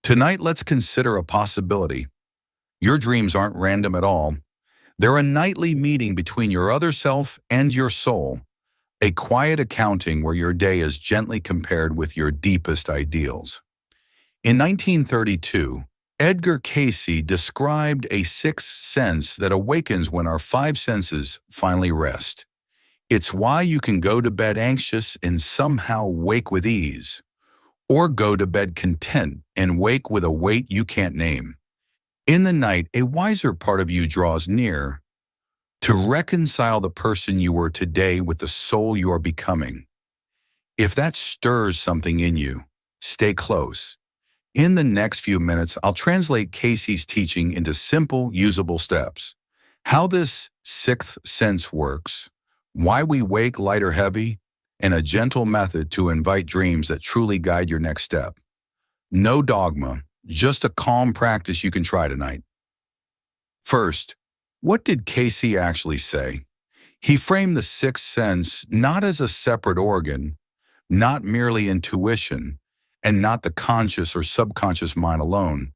Tonight, let's consider a possibility. Your dreams aren't random at all. They're a nightly meeting between your other self and your soul, a quiet accounting where your day is gently compared with your deepest ideals. In 1932, Edgar Cayce described a sixth sense that awakens when our five senses finally rest. It's why you can go to bed anxious and somehow wake with ease, or go to bed content and wake with a weight you can't name. In the night, a wiser part of you draws near to reconcile the person you were today with the soul you are becoming. If that stirs something in you, stay close. In the next few minutes, I'll translate Cayce's teaching into simple, usable steps. How this sixth sense works, why we wake light or heavy, and a gentle method to invite dreams that truly guide your next step. No dogma, just a calm practice you can try tonight. First, what did Cayce actually say? He framed the sixth sense not as a separate organ, not merely intuition, and not the conscious or subconscious mind alone,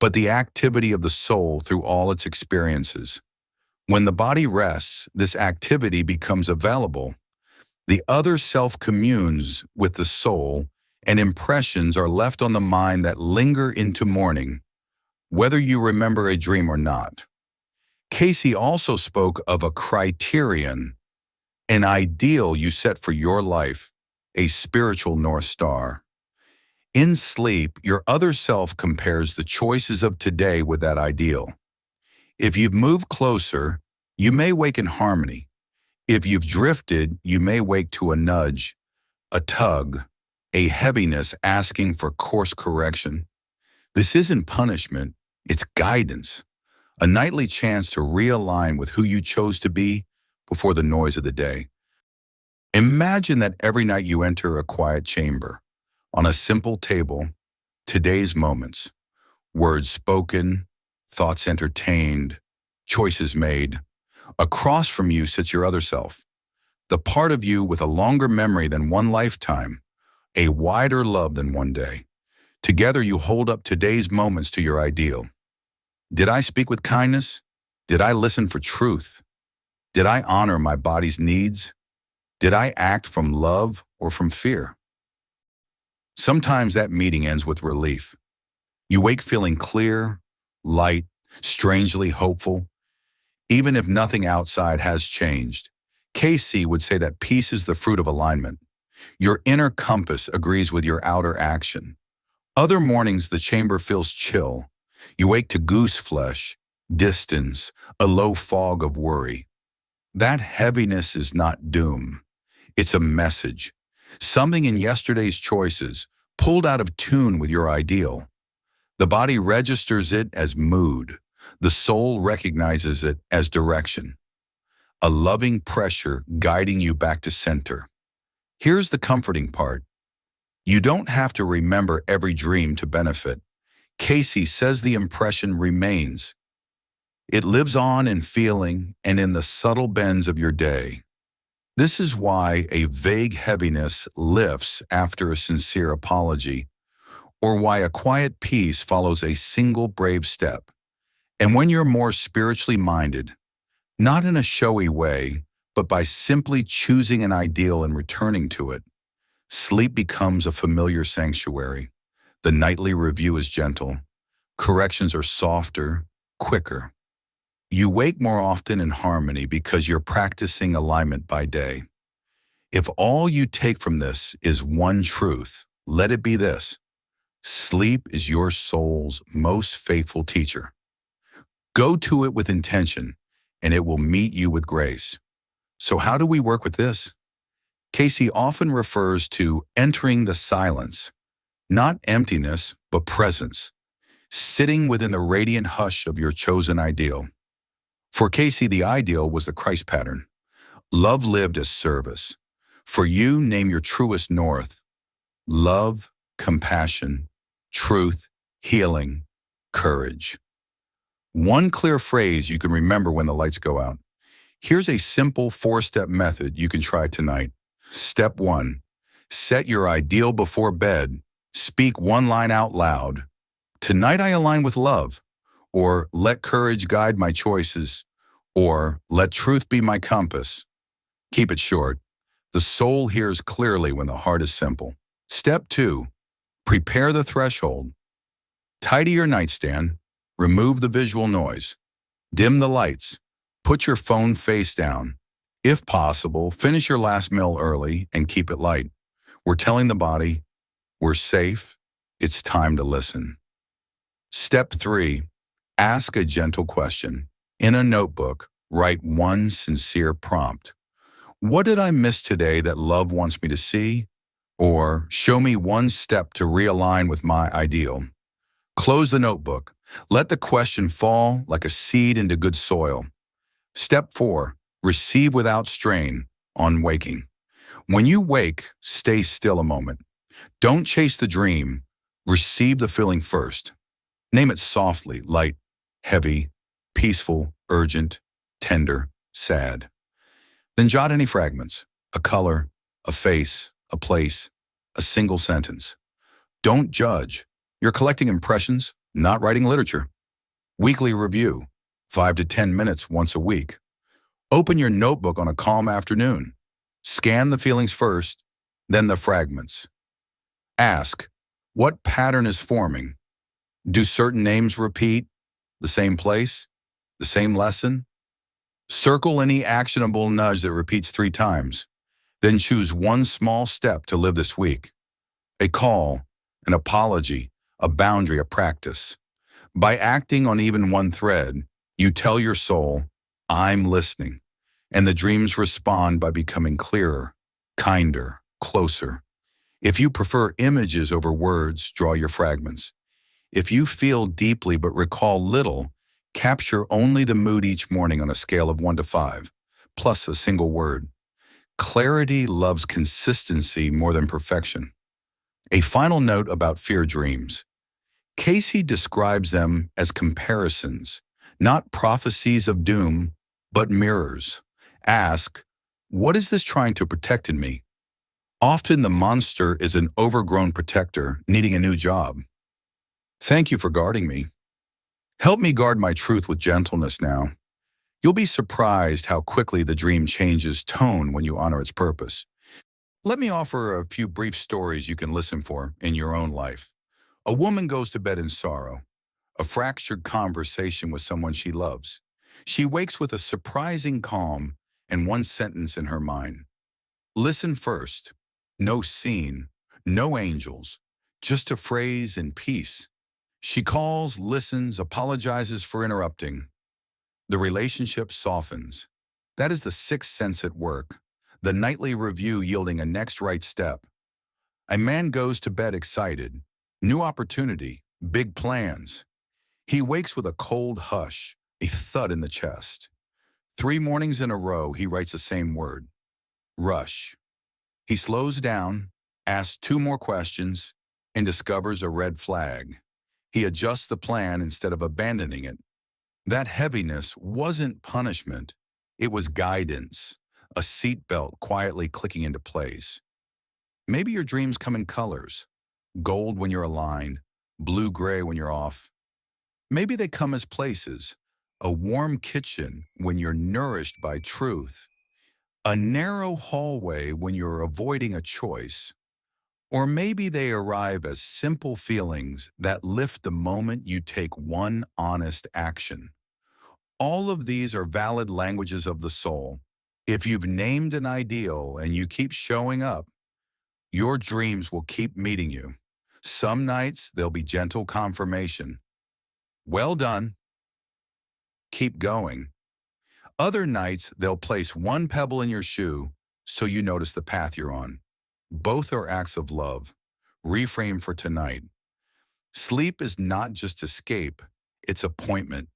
but the activity of the soul through all its experiences. When the body rests, this activity becomes available. The other self communes with the soul, and impressions are left on the mind that linger into morning, whether you remember a dream or not. Cayce also spoke of a criterion, an ideal you set for your life, a spiritual North Star. In sleep, your other self compares the choices of today with that ideal. If you've moved closer, you may wake in harmony. If you've drifted, you may wake to a nudge, a tug, a heaviness asking for course correction. This isn't punishment, it's guidance, a nightly chance to realign with who you chose to be before the noise of the day. Imagine that every night you enter a quiet chamber. On a simple table, today's moments, words spoken, thoughts entertained, choices made. Across from you sits your other self, the part of you with a longer memory than one lifetime, a wider love than one day. Together you hold up today's moments to your ideal. Did I speak with kindness? Did I listen for truth? Did I honor my body's needs? Did I act from love or from fear? Sometimes that meeting ends with relief. You wake feeling clear, light, strangely hopeful. Even if nothing outside has changed, Cayce would say that peace is the fruit of alignment. Your inner compass agrees with your outer action. Other mornings the chamber feels chill. You wake to goose flesh, distance, a low fog of worry. That heaviness is not doom. It's a message. Something in yesterday's choices pulled out of tune with your ideal. The body registers it as mood. The soul recognizes it as direction. A loving pressure guiding you back to center. Here's the comforting part. You don't have to remember every dream to benefit. Cayce says the impression remains. It lives on in feeling and in the subtle bends of your day. This is why a vague heaviness lifts after a sincere apology, or why a quiet peace follows a single brave step. And when you're more spiritually minded, not in a showy way, but by simply choosing an ideal and returning to it, sleep becomes a familiar sanctuary. The nightly review is gentle. Corrections are softer, quicker. You wake more often in harmony because you're practicing alignment by day. If all you take from this is one truth, let it be this: sleep is your soul's most faithful teacher. Go to it with intention, and it will meet you with grace. So how do we work with this? Cayce often refers to entering the silence, not emptiness, but presence, sitting within the radiant hush of your chosen ideal. For Cayce, the ideal was the Christ pattern. Love lived as service. For you, name your truest north. Love, compassion, truth, healing, courage. One clear phrase you can remember when the lights go out. Here's a simple 4-step method you can try tonight. Step 1. Set your ideal before bed. Speak one line out loud. Tonight I align with love, or let courage guide my choices, or let truth be my compass. Keep it short. The soul hears clearly when the heart is simple. Step 2. Prepare the threshold. Tidy your nightstand. Remove the visual noise. Dim the lights. Put your phone face down. If possible, finish your last meal early and keep it light. We're telling the body, we're safe. It's time to listen. Step 3. Ask a gentle question. In a notebook, write one sincere prompt. What did I miss today that love wants me to see? Or show me one step to realign with my ideal. Close the notebook. Let the question fall like a seed into good soil. Step 4. Receive without strain on waking. When you wake, stay still a moment. Don't chase the dream. Receive the feeling first. Name it softly, light, heavy, peaceful, urgent, tender, sad. Then jot any fragments, a color, a face, a place, a single sentence. Don't judge. You're collecting impressions, not writing literature. Weekly review, 5 to 10 minutes once a week. Open your notebook on a calm afternoon. Scan the feelings first, then the fragments. Ask, what pattern is forming? Do certain names repeat? The same place? The same lesson? Circle any actionable nudge that repeats 3 times. Then choose one small step to live this week. A call, an apology, a boundary, a practice. By acting on even one thread, you tell your soul, I'm listening. And the dreams respond by becoming clearer, kinder, closer. If you prefer images over words, draw your fragments. If you feel deeply but recall little, capture only the mood each morning on a scale of 1 to 5, plus a single word. Clarity loves consistency more than perfection. A final note about fear dreams. Cayce describes them as comparisons, not prophecies of doom, but mirrors. Ask, what is this trying to protect in me? Often the monster is an overgrown protector needing a new job. Thank you for guarding me. Help me guard my truth with gentleness now. You'll be surprised how quickly the dream changes tone when you honor its purpose. Let me offer a few brief stories you can listen for in your own life. A woman goes to bed in sorrow, a fractured conversation with someone she loves. She wakes with a surprising calm and one sentence in her mind. Listen first. No scene, no angels, just a phrase in peace. She calls, listens, apologizes for interrupting. The relationship softens. That is the sixth sense at work, the nightly review yielding a next right step. A man goes to bed excited. New opportunity, big plans. He wakes with a cold hush, a thud in the chest. 3 mornings in a row, he writes the same word, rush. He slows down, asks 2 more questions, and discovers a red flag. He adjusts the plan instead of abandoning it. That heaviness wasn't punishment. It was guidance, a seatbelt quietly clicking into place. Maybe your dreams come in colors, gold when you're aligned, blue-gray when you're off. Maybe they come as places, a warm kitchen when you're nourished by truth, a narrow hallway when you're avoiding a choice, or maybe they arrive as simple feelings that lift the moment you take one honest action. All of these are valid languages of the soul. If you've named an ideal and you keep showing up, your dreams will keep meeting you. Some nights there'll be gentle confirmation. Well done. Keep going. Other nights they'll place one pebble in your shoe so you notice the path you're on. Both are acts of love. Reframe for tonight. Sleep is not just escape, it's appointment.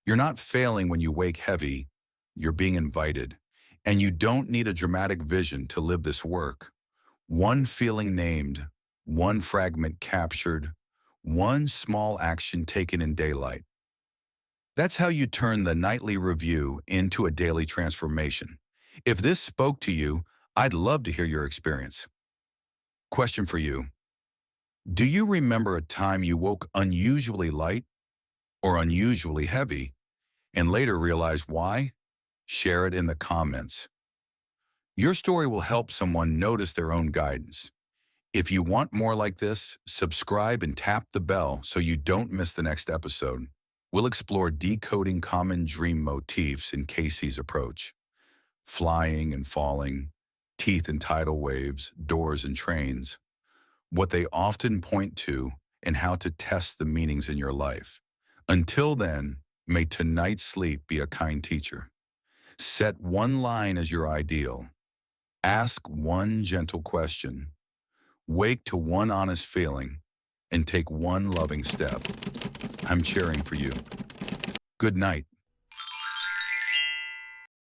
You're not failing when you wake heavy, you're being invited. And you don't need a dramatic vision to live this work. One feeling named, one fragment captured, one small action taken in daylight. That's how you turn the nightly review into a daily transformation. If this spoke to you, I'd love to hear your experience. Question for you. Do you remember a time you woke unusually light or unusually heavy and later realized why? Share it in the comments. Your story will help someone notice their own guidance. If you want more like this, subscribe and tap the bell so you don't miss the next episode. We'll explore decoding common dream motifs in Cayce's approach. Flying and falling, teeth and tidal waves, doors and trains, what they often point to, and how to test the meanings in your life. Until then, may tonight's sleep be a kind teacher. Set one line as your ideal. Ask one gentle question. Wake to one honest feeling, and take one loving step. I'm cheering for you. Good night.